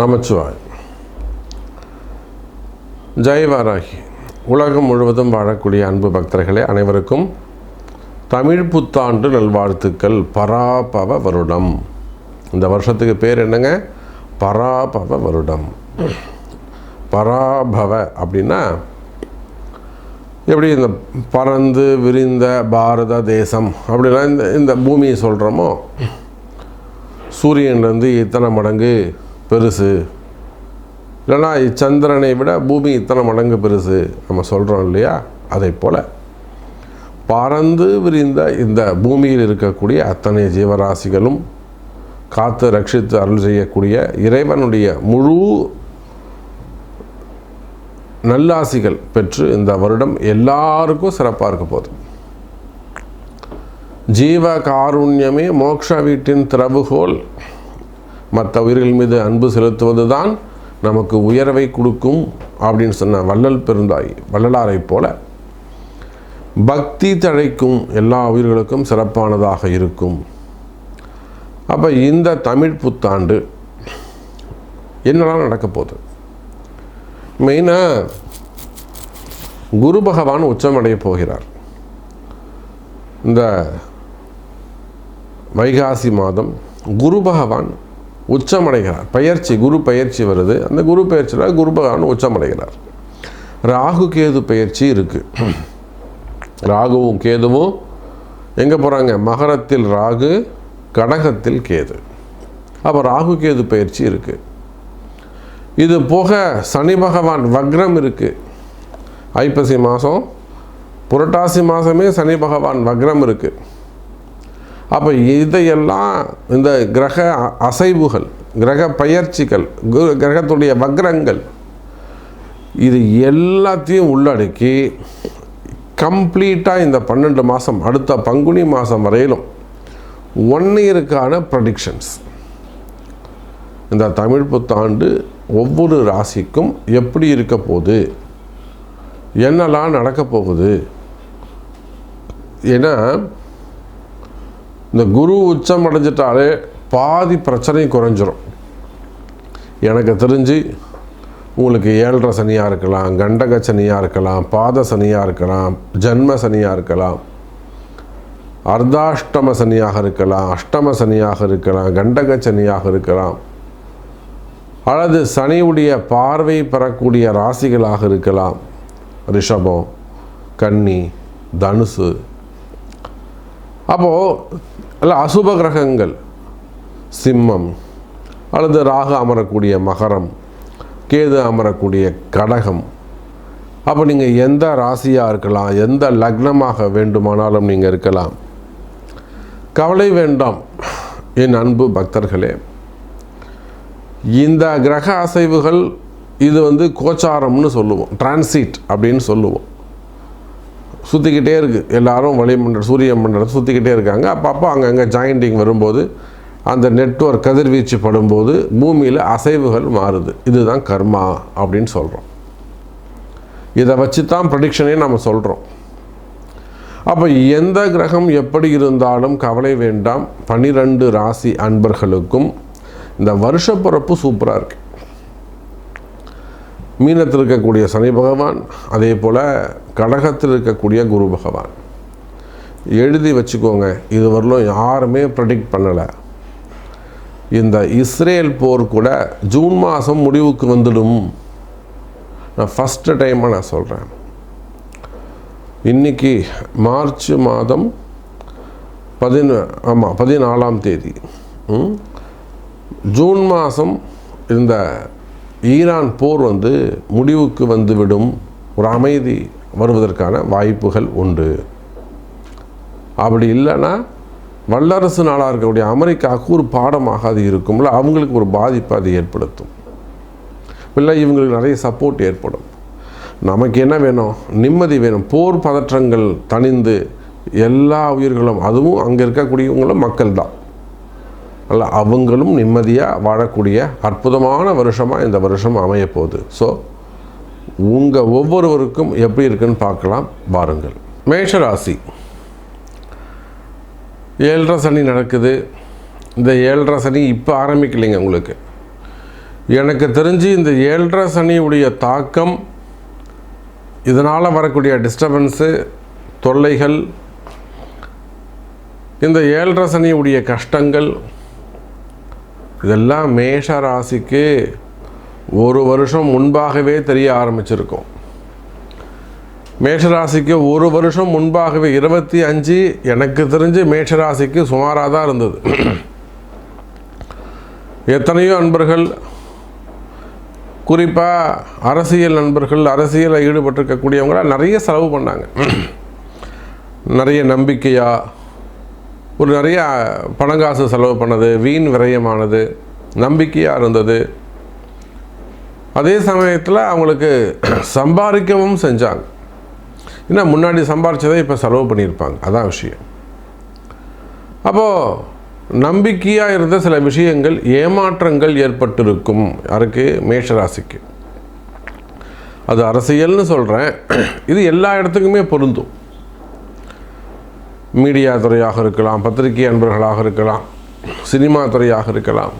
நமச்சிவாய். ஜெய் வாராகி. உலகம் முழுவதும் வாழக்கூடிய அன்பு பக்தர்களே அனைவருக்கும் தமிழ் புத்தாண்டு நல்வாழ்த்துக்கள். பராபவ வருடம். இந்த வருஷத்துக்கு பேர் என்னங்க? பராபவ வருடம். பராபவ அப்படின்னா எப்படி இந்த பறந்து விரிந்த பாரத தேசம் அப்படின்னா இந்த பூமியை சொல்கிறோமோ, சூரியன்லேருந்து இத்தனை மடங்கு பெருசு, இல்லைனா சந்திரனை விட பூமி இத்தனை மடங்கு பெருசு நம்ம சொல்கிறோம் இல்லையா? அதை போல் பறந்து விரிந்த இந்த பூமியில் இருக்கக்கூடிய அத்தனை ஜீவராசிகளும் காத்து ரட்சித்து அருள் செய்யக்கூடிய இறைவனுடைய முழு நல்லாசிகள் பெற்று இந்த வருடம் எல்லாருக்கும் சிறப்பாக இருக்க போகுது. ஜீவ காருண்யமே மோட்ச வீட்டின் திறவுகோல். மற்ற உயிர்கள் மீது அன்பு செலுத்துவது தான் நமக்கு உயர்வை கொடுக்கும் அப்படின்னு சொன்ன வள்ளலாரை போல பக்தி தழைக்கும் எல்லா உயிர்களுக்கும் சிறப்பானதாக இருக்கும். அப்போ இந்த தமிழ் புத்தாண்டு என்னெல்லாம் நடக்க போகுது? மெயினாக குரு பகவான் உச்சமடைய போகிறார். இந்த வைகாசி மாதம் குரு பகவான் உச்சமடைகிறார். குரு பயிற்சி வருது. அந்த குரு பயிற்சியில் குரு பகவான் உச்சமடைகிறார். ராகு கேது பயிற்சி இருக்குது. ராகுவும் கேதுவும் எங்கே போகிறாங்க? மகரத்தில் ராகு, கடகத்தில் கேது. அப்போ ராகு கேது பயிற்சி இருக்குது. இது போக சனி பகவான் வக்ரம் இருக்குது. ஐப்பசி மாதம், புரட்டாசி மாதமே சனி பகவான் வக்ரம் இருக்குது. அப்போ இதையெல்லாம் இந்த கிரக அசைவுகள், கிரக பயிற்சிகள், கிரகத்துடைய வக்ரங்கள், இது எல்லாத்தையும் உள்ளடக்கி கம்ப்ளீட்டாக இந்த 12 மாதம், அடுத்த பங்குனி மாதம் வரையிலும் 1 இயருக்கான ப்ரெடிக்ஷன்ஸ். இந்த தமிழ் புத்தாண்டு ஒவ்வொரு ராசிக்கும் எப்படி இருக்க போகுது, என்னெல்லாம் நடக்க போகுது. ஏன்னா இந்த குரு உச்சம் அடைஞ்சிட்டாலே பாதி பிரச்சனை குறைஞ்சிரும். எனக்கு தெரிஞ்சு உங்களுக்கு 7.5 சனியாக இருக்கலாம், கண்டக சனியாக இருக்கலாம், பாத சனியாக இருக்கலாம், ஜன்ம சனியாக இருக்கலாம், அர்த்தாஷ்டம சனியாக இருக்கலாம், அஷ்டம சனியாக இருக்கலாம், கண்டக சனியாக இருக்கலாம், அல்லது சனியுடைய பார்வை பெறக்கூடிய ராசிகளாக இருக்கலாம். ரிஷபம், கன்னி, தனுசு. அப்போது அல்ல அசுப கிரகங்கள் சிம்மம், அல்லது ராகு அமரக்கூடிய மகரம், கேது அமரக்கூடிய கடகம். அப்போ நீங்கள் எந்த ராசியாக இருக்கலாம், எந்த லக்னமாக வேண்டுமானாலும் நீங்கள் இருக்கலாம். கவலை வேண்டாம் என் அன்பு பக்தர்களே. இந்த கிரக அசைவுகள் இது கோச்சாரம்னு சொல்லுவோம், டிரான்சிட் அப்படின்னு சொல்லுவோம். சுற்றிக்கிட்டே இருக்குது. எல்லாரும் வளிமண்டலம், சூரிய மண்டலத்தை சுற்றிக்கிட்டே இருக்காங்க. அப்பப்போ அங்கங்கே ஜாயிண்டிங் வரும்போது, அந்த நெட்வொர்க் கதிர்வீச்சு படும்போது பூமியில் அசைவுகள் மாறுது. இதுதான் கர்மா அப்படின்னு சொல்கிறோம். இதை வச்சு தான் ப்ரெடிக்ஷனே நம்ம சொல்கிறோம். அப்போ எந்த கிரகம் எப்படி இருந்தாலும் கவலை வேண்டாம். 12 ராசி அன்பர்களுக்கும் இந்த வருஷ பிறப்பு சூப்பராக இருக்குது. மீனத்தில் இருக்கக்கூடிய சனி பகவான், அதே போல் கடகத்தில் இருக்கக்கூடிய குரு பகவான். எழுதி வச்சுக்கோங்க, இது வரலும் யாருமே ப்ரெடிக்ட் பண்ணலை. இந்த இஸ்ரேல் போர் கூட ஜூன் மாதம் முடிவுக்கு வந்துடும். நான் ஃபஸ்ட்டு டைமாக நான் சொல்கிறேன். இன்றைக்கி மார்ச் மாதம் 14ஆம் தேதி. ஜூன் மாதம் இந்த ஈரான் போர் முடிவுக்கு வந்துவிடும். ஒரு அமைதி வருவதற்கான வாய்ப்புகள் உண்டு. அப்படி இல்லைன்னா வல்லரசு நாடாக இருக்கக்கூடிய அமெரிக்காவுக்கு ஒரு பாடமாக அது இருக்கும்ல, அவங்களுக்கு ஒரு பாதிப்பு அது ஏற்படுத்தும். இல்லை இவங்களுக்கு நிறைய சப்போர்ட் ஏற்படும். நமக்கு என்ன வேணும்? நிம்மதி வேணும். போர் பதற்றங்கள் தணிந்து எல்லா உயிர்களும், அதுவும் அங்கே இருக்கக்கூடியவங்களும் மக்கள் தான், அல்ல அவங்களும் நிம்மதியாக வாழக்கூடிய அற்புதமான வருஷமாக இந்த வருஷம் அமையப்போகுது. ஸோ உங்கள் ஒவ்வொருவருக்கும் எப்படி இருக்குன்னு பார்க்கலாம் வாருங்கள். மேஷராசி. 7.5 சனி நடக்குது. இந்த 7.5 சனி இப்போ ஆரம்பிக்கலைங்க. உங்களுக்கு எனக்கு தெரிஞ்சு இந்த 7.5 சனியுடைய தாக்கம், இதனால் வரக்கூடிய டிஸ்டர்பன்ஸு, தொல்லைகள், இந்த 7.5 சனியுடைய கஷ்டங்கள், இதெல்லாம் மேஷ ராசிக்கு ஒரு வருஷம் முன்பாகவே தெரிய ஆரம்பிச்சிருக்கும். மேஷராசிக்கு ஒரு வருஷம் முன்பாகவே 25 எனக்கு தெரிஞ்சு மேஷராசிக்கு சுமாராக தான் இருந்தது. எத்தனையோ நண்பர்கள், குறிப்பாக அரசியல் நண்பர்கள், அரசியலில் ஈடுபட்டிருக்கக்கூடியவங்களாம் நிறைய செலவு பண்ணாங்க. நிறைய நம்பிக்கையாக ஒரு நிறைய பணங்காசு செலவு பண்ணது, வீண் விரயமானது, நம்பிக்கையாக இருந்தது. அதே சமயத்தில் அவங்களுக்கு சம்பாதிக்கவும் செஞ்சாங்க. ஏன்னா முன்னாடி சம்பாதிச்சதை இப்போ செலவு பண்ணியிருப்பாங்க. அதான் விஷயம். அப்போது நம்பிக்கையாக இருந்த சில விஷயங்கள் ஏமாற்றங்கள் ஏற்பட்டிருக்கும். யாருக்கு? மேஷராசிக்கு. அது அரசியல்னு சொல்கிறேன், இது எல்லா இடத்துக்குமே பொருந்தும். மீடியா துறையாக இருக்கலாம், பத்திரிகை அன்பர்களாக இருக்கலாம், சினிமா துறையாக இருக்கலாம்,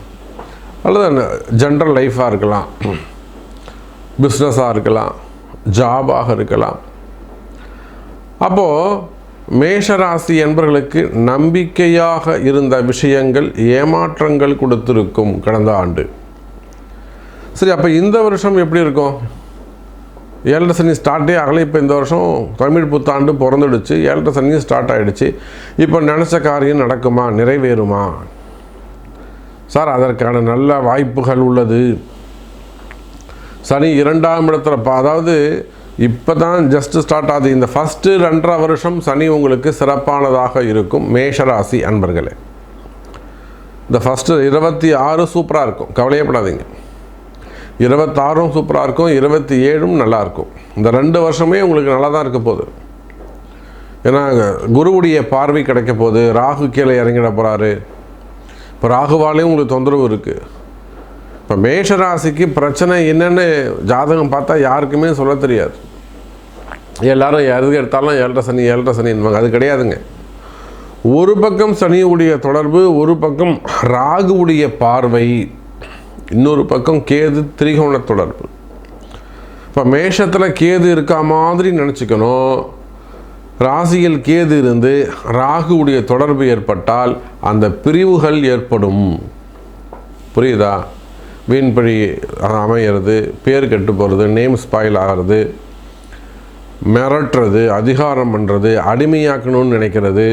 அல்லது ஜென்ரல் லைஃபாக இருக்கலாம், பிஸ்னஸாக இருக்கலாம், ஜாபாக இருக்கலாம். அப்போது மேஷராசி என்பவர்களுக்கு நம்பிக்கையாக இருந்த விஷயங்கள் ஏமாற்றங்கள் கொடுத்திருக்கும் கடந்த ஆண்டு. சரி, அப்போ இந்த வருஷம் எப்படி இருக்கும்? 7.5 சனி ஸ்டார்ட்டே ஆகலை. இப்போ இந்த வருஷம் தமிழ் புத்தாண்டு பிறந்துடுச்சு, 7.5 சனி ஸ்டார்ட் ஆகிடுச்சு. இப்போ நினச்ச காரியம் நடக்குமா, நிறைவேறுமா? சார், அதற்கான நல்ல வாய்ப்புகள் உள்ளது. சனி 2ஆம் இடத்துல, அதாவது இப்போ தான் ஜஸ்ட் ஸ்டார்ட் ஆகுது. இந்த ஃபஸ்ட்டு 2.5 வருஷம் சனி உங்களுக்கு சிறப்பானதாக இருக்கும் மேஷராசி அன்பர்களே. இந்த ஃபஸ்ட்டு 26 சூப்பராக இருக்கும், கவலையப்படாதீங்க. 26 சூப்பராக இருக்கும், 27 நல்லாயிருக்கும். இந்த 2 வருஷமே உங்களுக்கு நல்லா தான் இருக்க போகுது. ஏன்னா குருவுடைய பார்வை கிடைக்க போகுது. ராகு கீழே இறங்கிட போகிறாரு. இப்போ ராகுவாலேயும் உங்களுக்கு தொந்தரவு இருக்குது. இப்போ மேஷராசிக்கு பிரச்சனை என்னென்னு ஜாதகம் பார்த்தா யாருக்குமே சொல்ல தெரியாது. எல்லாரும் எது எடுத்தாலும் 7.5 சனி 7.5 சனின்வாங்க. அது கிடையாதுங்க. ஒரு பக்கம் சனியுடைய தொடர்பு, ஒரு பக்கம் ராகுவுடைய பார்வை, இன்னொரு பக்கம் கேது திரிகோண தொடர்பு. இப்போ மேஷத்தில் கேது இருக்கா மாதிரி நினச்சிக்கணும். ராசியில் கேது இருந்து ராகுவுடைய தொடர்பு ஏற்பட்டால் அந்த பிரிவுகள் ஏற்படும். புரியுதா? வீண்பழி அமையிறது, பேர் கெட்டு போகிறது, நேம் ஸ்பாயில் ஆகிறது, மிரட்டுறது, அதிகாரம் பண்ணுறது, அடிமையாக்கணும்னு நினைக்கிறது,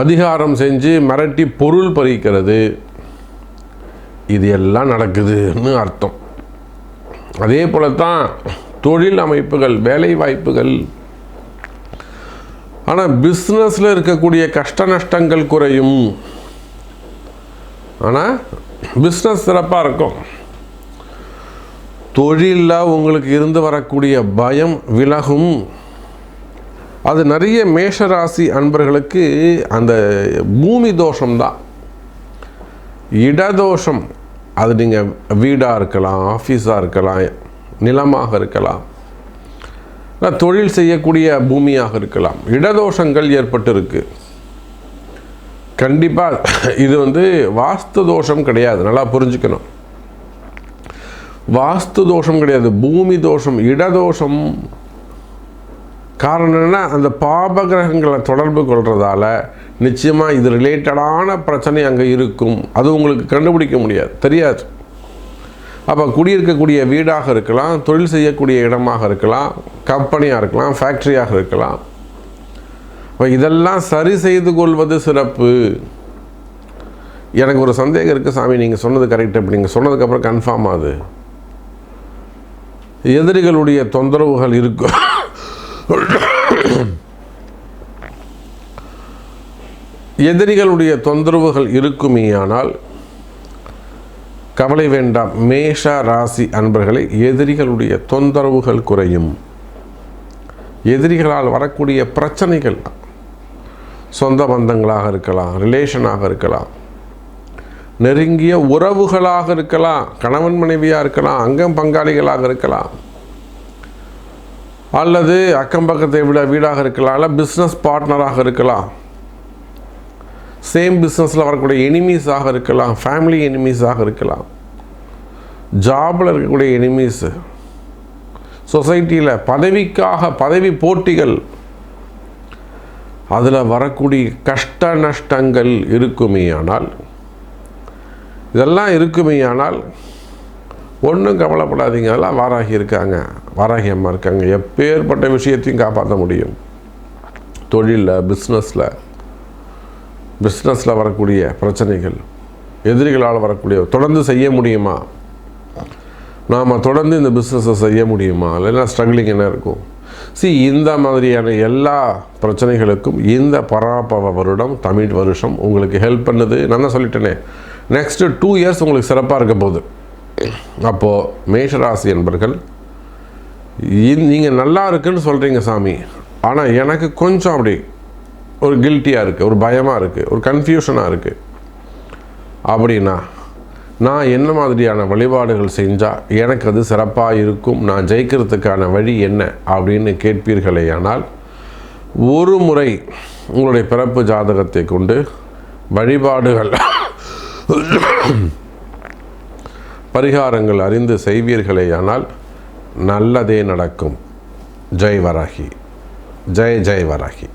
அதிகாரம் செஞ்சு மிரட்டி பொருள் பறிக்கிறது, இது எல்லாம் நடக்குதுன்னு அர்த்தம். அதே போல தான் தொழில் அமைப்புகள், வேலை வாய்ப்புகள். ஆனால் பிஸ்னஸில் இருக்கக்கூடிய கஷ்ட நஷ்டங்கள் குறையும். ஆனால் பிஸ்னஸ் சிறப்பாக இருக்கும். தொழிலில் உங்களுக்கு இருந்து வரக்கூடிய பயம் விலகும். அது நிறைய மேஷராசி அன்பர்களுக்கு அந்த பூமி தோஷம்தான், இடதோஷம். அது நீங்கள் வீடாக இருக்கலாம், ஆஃபீஸாக இருக்கலாம், நிலமாக இருக்கலாம், தொழில் செய்யக்கூடிய பூமியாக இருக்கலாம். இடதோஷங்கள் ஏற்பட்டிருக்கு. கண்டிப்பாக இது வாஸ்து தோஷம் கிடையாது, நல்லா புரிஞ்சுக்கணும். வாஸ்து தோஷம் கிடையாது, பூமி தோஷம், இடதோஷம். காரணம் என்னென்னா, அந்த பாபகிரகங்களை தொடர்பு கொள்றதால நிச்சயமாக இது ரிலேட்டடான பிரச்சனை அங்கே இருக்கும். அது உங்களுக்கு கண்டுபிடிக்க முடியாது, தெரியாது. அப்போ குடியிருக்கக்கூடிய வீடாக இருக்கலாம், தொழில் செய்யக்கூடிய இடமாக இருக்கலாம், கம்பெனியாக இருக்கலாம், ஃபேக்ட்ரியாக இருக்கலாம். இப்போ இதெல்லாம் சரி செய்து கொள்வது சிறப்பு. எனக்கு ஒரு சந்தேகம் இருக்குது சாமி, நீங்கள் சொன்னது கரெக்ட். அப்படி நீங்கள் சொன்னதுக்கப்புறம் கன்ஃபார்ம் ஆகுது. எதிரிகளுடைய தொந்தரவுகள் இருக்கும். எதிரிகளுடைய தொந்தரவுகள் இருக்குமேயானால் கவலை வேண்டாம். மேஷ ராசி அன்பர்களை, எதிரிகளுடைய தொந்தரவுகள் குறையும். எதிரிகளால் வரக்கூடிய பிரச்சனைகள் சொந்த பந்தங்களாக இருக்கலாம், ரிலேஷனாக இருக்கலாம், நெருங்கிய உறவுகளாக இருக்கலாம், கணவன் மனைவியாக இருக்கலாம், அங்கம் பங்காளிகளாக இருக்கலாம், அல்லது அக்கம் பக்கத்தை விட வீடாக இருக்கலாம், அல்ல பிஸ்னஸ் பார்ட்னராக இருக்கலாம், சேம் பிஸ்னஸில் வரக்கூடிய எனிமீஸாக இருக்கலாம், ஃபேமிலி எனிமீஸாக இருக்கலாம். ஜாபில் இருக்கக்கூடிய எனிமீஸு, சொசைட்டியில் பதவி போட்டிகள், அதில் வரக்கூடிய கஷ்ட நஷ்டங்கள் இருக்குமேயானால், இதெல்லாம் இருக்குமேயானால் ஒன்றும் கவலைப்படாதீங்க. அதெல்லாம் வாராகி இருக்காங்க, வாராகி அம்மா இருக்காங்க, எப்பேற்பட்ட விஷயத்தையும் காப்பாற்ற முடியும். தொழிலில், பிஸ்னஸில் வரக்கூடிய பிரச்சனைகள், எதிரிகளால் வரக்கூடிய தொடர்ந்து செய்ய முடியுமா, நாம் தொடர்ந்து இந்த பிஸ்னஸை செய்ய முடியுமா, இல்லைன்னா ஸ்ட்ரகிளிங் என்ன இருக்கும். இந்த மாதிரியான எல்லா பிரச்சனைகளுக்கும் இந்த பராபவ வருடம், தமிழ் வருஷம் உங்களுக்கு ஹெல்ப் பண்ணுது. நான் தான் சொல்லிட்டேனே, நெக்ஸ்ட்டு 2 இயர்ஸ் உங்களுக்கு சிறப்பாக இருக்க போகுது. அப்போது மேஷராசி என்பர்கள், நீங்கள் நல்லா இருக்குன்னு சொல்கிறீங்க சாமி, ஆனால் எனக்கு கொஞ்சம் அப்படி ஒரு கில்ட்டியாக இருக்குது, ஒரு பயமாக இருக்குது, ஒரு கன்ஃபியூஷனாக இருக்குது அப்படின்னா, நான் என்ன மாதிரியான வழிபாடுகள் செஞ்சால் எனக்கு அது சிறப்பாக இருக்கும், நான் ஜெயிக்கிறதுக்கான வழி என்ன அப்படின்னு கேட்பீர்களேயானால், ஒரு முறை உங்களுடைய பிறப்பு ஜாதகத்தை கொண்டு வழிபாடுகள் பரிகாரங்கள் அறிந்து செய்வீர்களேயானால் நல்லதே நடக்கும். ஜெய் வராகி, ஜெய் ஜெய் வராகி.